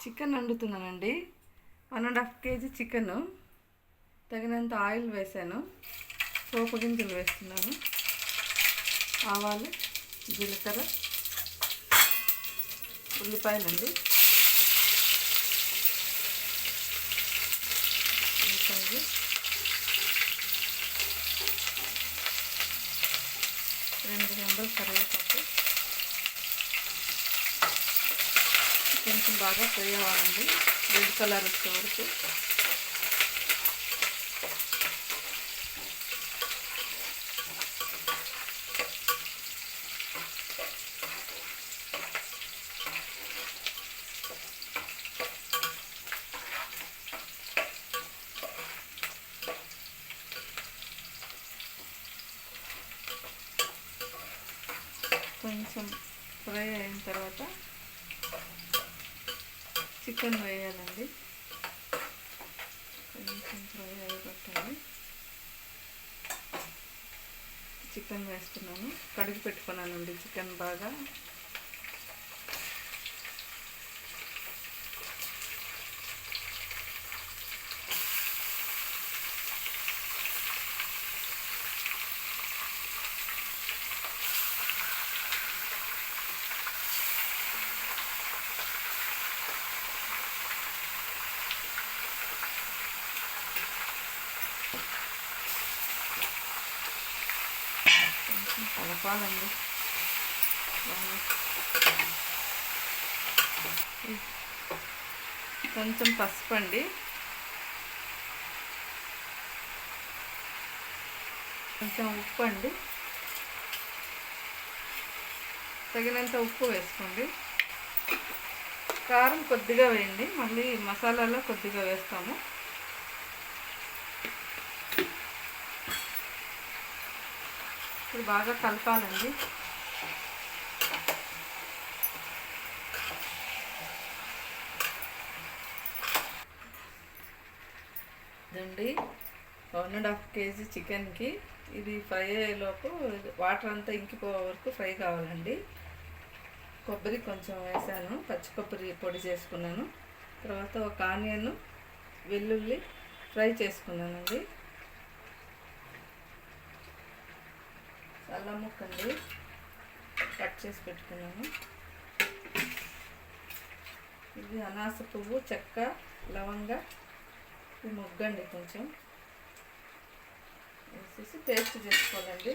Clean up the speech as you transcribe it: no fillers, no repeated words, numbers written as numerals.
Chicken వండుతున్నానండి. 1.5 kg chicken. తగినంత oil వేసాను. పోపు గింజలు వేస్తున్నాను. ఆవాలు, జీలకర్ర, ఉల్లిపాయలండి. ఉల్లిపాయలు, 2 రెమ్మలు కరివేపాకు. కొంచెం బాగా ఫ్రై అవ్వాలండి, రెడ్ కలర్ వచ్చే వరకు. కొంచెం ఫ్రై అయిన తర్వాత చికెన్ వేయాలండి. కొంచెం ఫ్రై అయ్యబట్టాలి. చికెన్ వేస్తున్నాను. కడిగి పెట్టుకున్నానండి చికెన్ బాగా. కలపాలండి. కొంచెం పసుపు అండి, కొంచెం ఉప్పు అండి, తగినంత ఉప్పు వేసుకోండి. కారం కొద్దిగా వేయండి, మళ్ళీ మసాలాలో కొద్దిగా వేస్తాము. ఇది బాగా కలపాలండి. ఇదండి 1.5 kg చికెన్కి ఇది ఫ్రై అయ్యేలోపు వాటర్ అంతా ఇంకిపోయే వరకు ఫ్రై కావాలండి. కొబ్బరి కొంచెం వేసాను, పచ్చి కొబ్బరి పొడి చేసుకున్నాను. తర్వాత ఒక ఆనియన్, వెల్లుల్లి ఫ్రై చేసుకున్నానండి. అల్లం ముక్కండి కట్ చేసి పెట్టుకున్నాను. ఇది అనాస పువ్వు, చెక్క, లవంగ, ఇది మొగ్గండి కొంచెం వేసేసి పేస్ట్ చేసుకోవాలండి.